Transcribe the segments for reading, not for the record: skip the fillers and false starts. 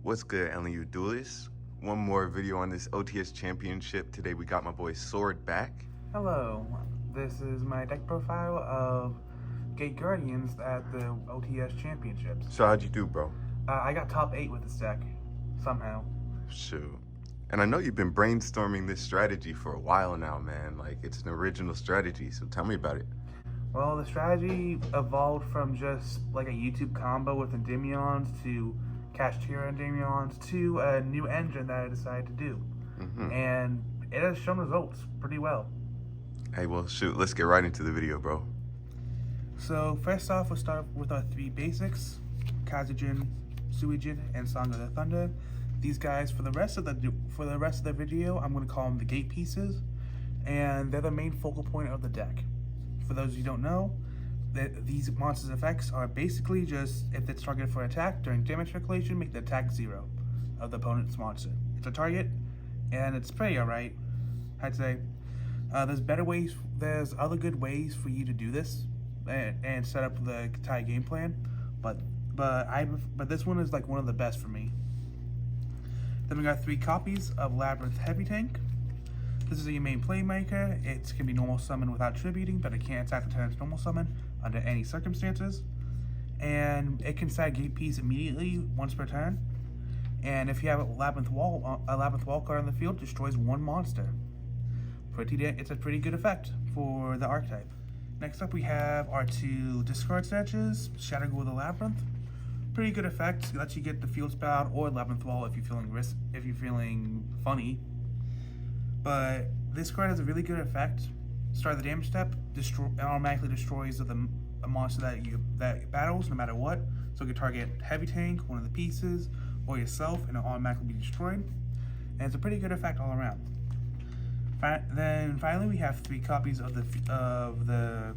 What's good, LNU Duelists? One more video on this OTS Championship. Today we got my boy Sword back. Hello, this is my deck profile of Gate Guardians at the OTS Championships. So how'd you do, bro? I got top 8 with this deck, somehow. Shoot. And I know you've been brainstorming this strategy for a while now, man. Like, it's an original strategy, so tell me about it. Well, the strategy evolved from just like a YouTube combo with Endymions to Kashtira Endymions to a new engine that I decided to do. And it has shown results pretty well. Hey, well, shoot, let's get right into the video, bro. So first off, we'll start with our 3 basics: Kazujin, Suijin, and Song of the Thunder. These guys, for the rest of the video, I'm going to call them the gate pieces, and they're the main focal point of the deck. For those who don't know, these monsters' effects are basically just if it's targeted for attack during damage calculation, make the attack 0 of the opponent's monster. It's a target, and it's pretty alright, I'd say. There's better ways. There's other good ways for you to do this and set up the entire game plan, but this one is like one of the best for me. Then we got 3 copies of Labyrinth Heavy Tank. This is your main playmaker. It can be normal summon without tributing, but it can't attack the turret's normal summon under any circumstances. And it can set a gate piece immediately once per turn. And if you have a Labyrinth Wall card on the field, destroys 1 monster. It's a pretty good effect for the archetype. Next up, we have our 2 discard searches, Shadow Go of the Labyrinth. Pretty good effect. Lets you get the field spout or Labyrinth Wall if you're feeling funny. But this card has a really good effect. Start the damage step, it automatically destroys a monster that battles no matter what. So it can target Heavy Tank, one of the pieces, or yourself, and it'll automatically be destroyed. And it's a pretty good effect all around. Then finally, we have 3 copies of the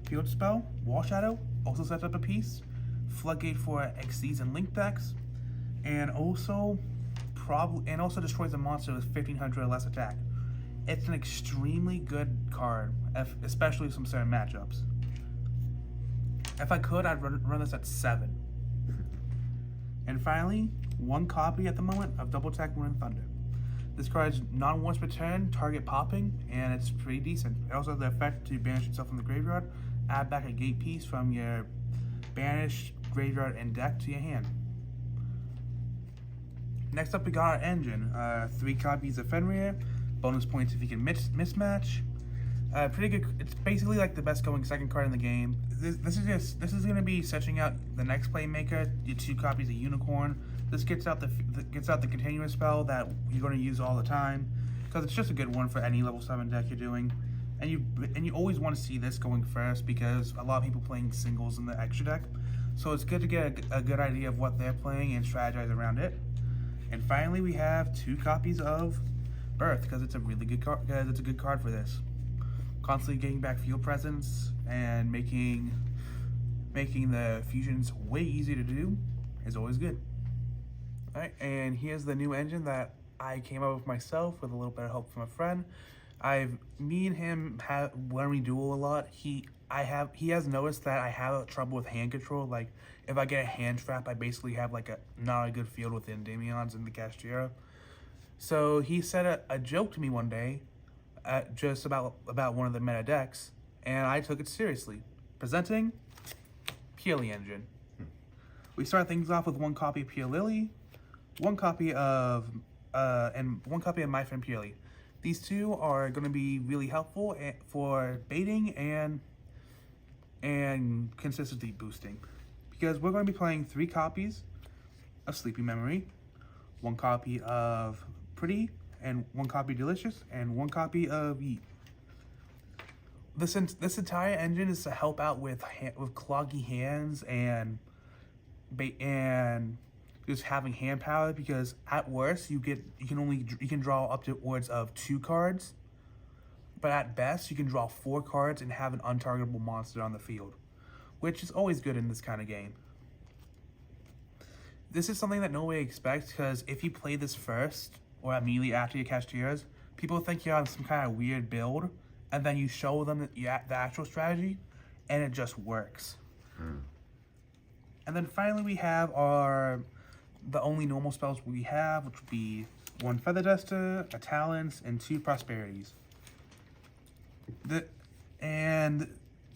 field spell. Wall Shadow also sets up a piece. Floodgate for Xyz and Link decks, and also destroys a monster with 1500 or less attack. It's an extremely good card, especially some certain matchups. If I could, I'd run this at 7. And finally, 1 copy at the moment of Double Attack Wind and Thunder. This card's non-once per turn, target popping, and it's pretty decent. It also has the effect to banish itself from the graveyard, add back a gate piece from your banished graveyard and deck to your hand. Next up, we got our engine. 3 copies of Fenrir, bonus points if you can mismatch. Pretty good. It's basically like the best going second card in the game. This is going to be searching out the next playmaker. Your 2 copies of Unicorn. This gets out the continuous spell that you're going to use all the time, because it's just a good one for any level 7 deck you're doing. And you always want to see this going first, because a lot of people playing singles in the extra deck. So it's good to get a good idea of what they're playing and strategize around it. And finally, we have 2 copies of Birth, because it's a really good card. Because it's a good card for this. Constantly getting back field presence and making the fusions way easier to do is always good. All right, and here's the new engine that I came up with myself with a little bit of help from a friend. Me and him when we duel a lot, he has noticed that I have trouble with hand control. Like, if I get a hand trap, I basically have like not a good field with the Endymions and the Kashtira. So he said a joke to me one day, just about one of the meta decks, and I took it seriously. Presenting Peely Engine. We start things off with 1 copy of Pure Lily, 1 copy of and 1 copy of My Friend Peely. These 2 are going to be really helpful for baiting and consistency boosting, because we're going to be playing 3 copies of Sleeping Memory, 1 copy of Pretty, and 1 copy Delicious, and 1 copy of Yeet. This entire engine is to help out with cloggy hands and just having hand power, because at worst you can draw upwards of 2 cards, but at best you can draw 4 cards and have an untargetable monster on the field, which is always good in this kind of game. This is something that nobody expects, because if you play this first or immediately after your Kashtiras, people think you're on some kind of weird build, and then you show them the actual strategy, and it just works. And then finally we have our the only normal spells we have, which would be 1 Feather Duster, a Talons, and 2 Prosperities. And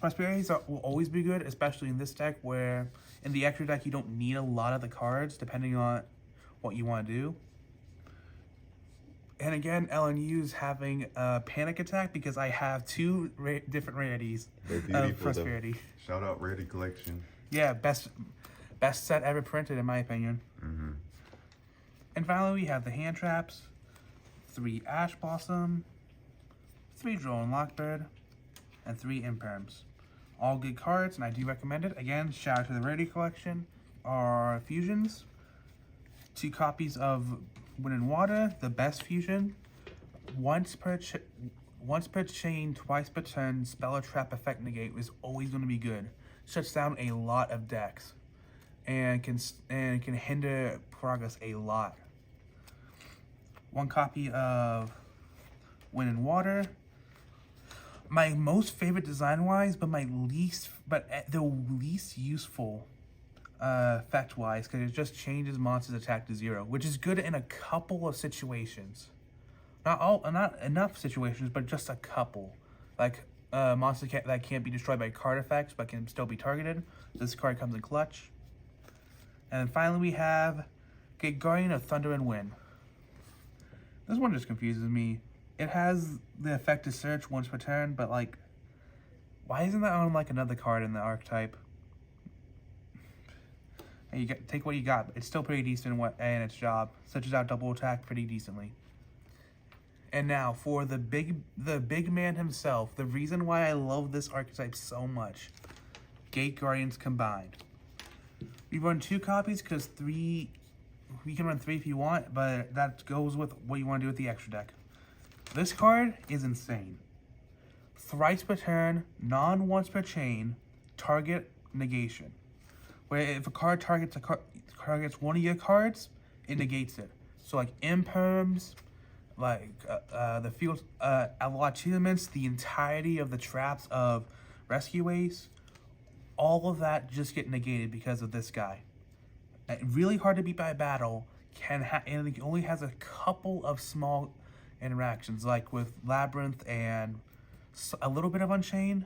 Prosperities will always be good, especially in this deck where in the extra deck you don't need a lot of the cards depending on what you want to do. And again, LNU's having a panic attack because I have 2 different rarities of Prosperity. Shout out Rarity Collection. Yeah, best set ever printed in my opinion. Mm-hmm. And finally we have the hand traps, 3 Ash Blossom, 3 Drone Lockbird, and 3 Imperms. All good cards, and I do recommend it. Again, shout out to the Rarity Collection. Our fusions, 2 copies of Wind and Water, the best fusion. Once per chain, twice per turn, spell or trap effect negate is always going to be good. Shuts down a lot of decks, and can hinder progress a lot. 1 copy of Wind and Water. My most favorite design-wise, but the least useful effect-wise, because it just changes monsters' attack to 0, which is good in a couple of situations. Not enough situations, but just a couple. Like monsters that can't be destroyed by card effects, but can still be targeted. This card comes in clutch. And then finally we have Guardian of Thunder and Wind. This one just confuses me. It has the effect to search once per turn, but like, why isn't that on like another card in the archetype? And you take what you got. It's still pretty decent in its job. Searches out double attack pretty decently. And now for the big man himself, the reason why I love this archetype so much, Gate Guardians combined. We run 2 copies because we can run 3 if you want, but that goes with what you want to do with the extra deck. This card is insane. Thrice per turn, non-once per chain, target negation. Where if a card targets one of your cards, it negates it. So like Imperms, like the field, achievements, the entirety of the traps of Rescue Ace, all of that just get negated because of this guy. Really hard to beat by battle, and it only has a couple of small interactions, like with Labyrinth and a little bit of Unchained.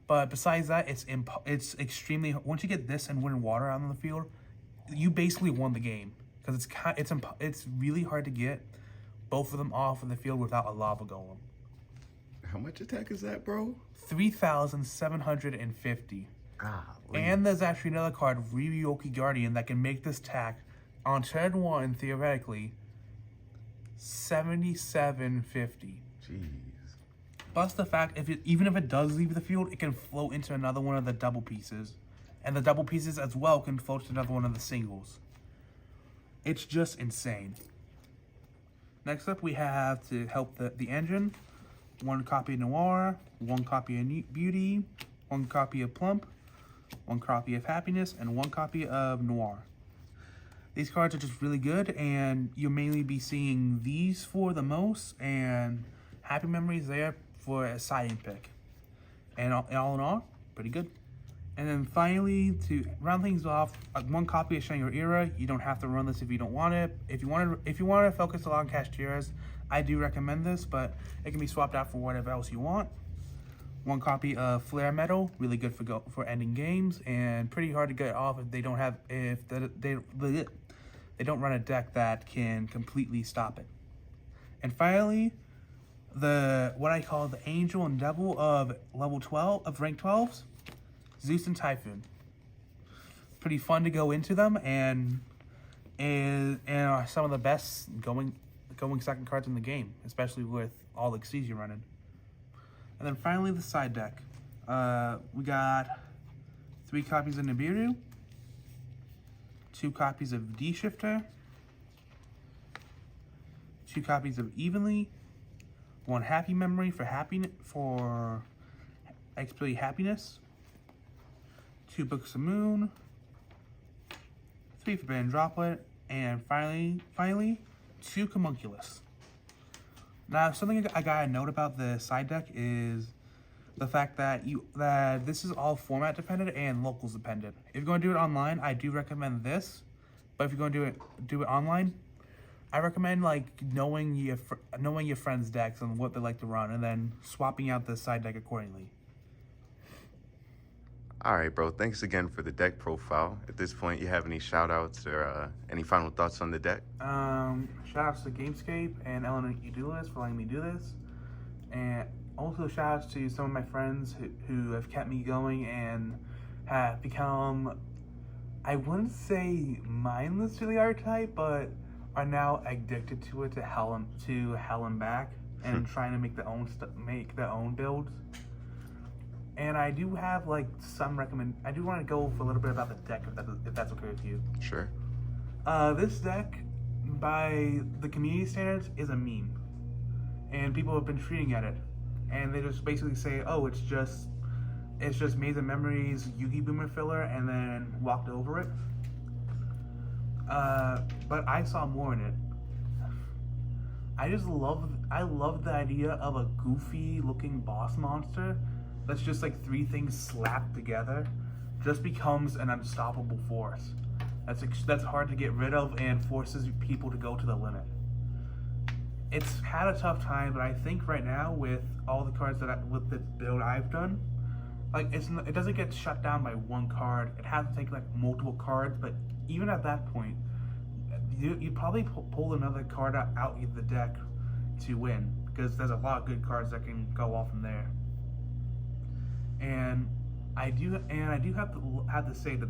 But besides that, it's extremely, once you get this and Wind and Water out on the field, you basically won the game, because it's really hard to get both of them off of the field without a Lava Golem. How much attack is that, bro? 3,750. And there's actually another card, Ryuoki Guardian, that can make this attack on turn 1 theoretically 7,750. Jeez. Plus the fact, even if it does leave the field, it can float into another one of the double pieces. And the double pieces as well can float to another one of the singles. It's just insane. Next up, we have, to help the engine, 1 copy of Noir, 1 copy of Beauty, 1 copy of Plump, 1 copy of Happiness, and 1 copy of Noir. These cards are just really good, and you'll mainly be seeing these 4 the most, and Happy Memories there for a siding pick. And all in all, pretty good. And then finally, to round things off, 1 copy of Shangri-La. You don't have to run this if you don't want it. If you want to focus a lot on Cashtira's, I do recommend this, but it can be swapped out for whatever else you want. 1 copy of Flare Metal, really good for ending games, and pretty hard to get off if they don't run a deck that can completely stop it. And finally, what I call the Angel and Devil of level 12 of rank 12s, Zeus and Typhoon. Pretty fun to go into them, and are some of the best going second cards in the game, especially with all the Xyz you're running. And then finally the side deck. We got 3 copies of Nibiru, 2 copies of D-Shifter, 2 copies of Evenly, 1 Happy Memory for Exploit Happiness, 2 Books of Moon, 3 Forbidden Droplet, and finally 2 Homunculus. Now, something I gotta note about the side deck is the fact that this is all format dependent and locals dependent. If you're going to do it online, I do recommend this, But if you're gonna do it online, I recommend like knowing your friends' decks and what they like to run, and then swapping out the side deck accordingly. All right, bro. Thanks again for the deck profile. At this point, you have any shout outs or any final thoughts on the deck? Shout outs to Gamescape and Eleanor Edulis for letting me do this. And also shout outs to some of my friends who have kept me going and have become, I wouldn't say mindless to the archetype, but are now addicted to it, to hell and back, and trying to make their own builds. And I do have like I do want to go for a little bit about the deck, if that's okay with you. Sure. This deck, by the community standards, is a meme, and people have been treating at it, and they just basically say, "Oh, it's just Maze of Memories Yugi Boomer filler," and then walked over it. But I saw more in it. I love the idea of a goofy looking boss monster that's just like three things slapped together, just becomes an unstoppable force. That's hard to get rid of and forces people to go to the limit. It's had a tough time, but I think right now with all the cards with the build I've done, like it doesn't get shut down by one card. It has to take like multiple cards, but even at that point, you probably pull another card out of the deck to win, because there's a lot of good cards that can go off from there. And I do have to say that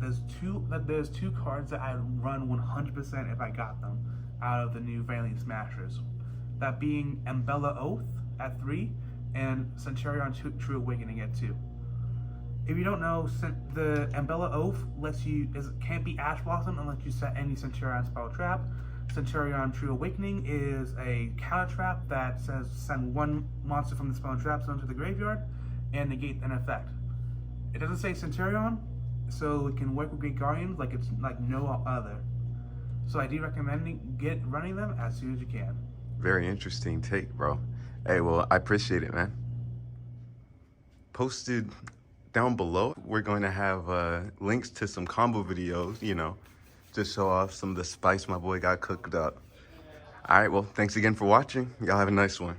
there's two cards that I'd run 100% if I got them out of the new Valiant Smashers. That being Embella Oath at 3 and Centurion True Awakening at 2. If you don't know, the Embella Oath can't be Ash Blossom unless you set any Centurion spell trap. Centurion True Awakening is a counter trap that says send one monster from the spell and trap zone to the graveyard and negate an effect. It doesn't say Centurion, so it can work with Great Guardians like it's like no other. So I do recommend running them as soon as you can. Very interesting take, bro. Hey, well, I appreciate it, man. Posted down below, we're going to have links to some combo videos, to show off some of the spice my boy got cooked up. All right, well, thanks again for watching. Y'all have a nice one.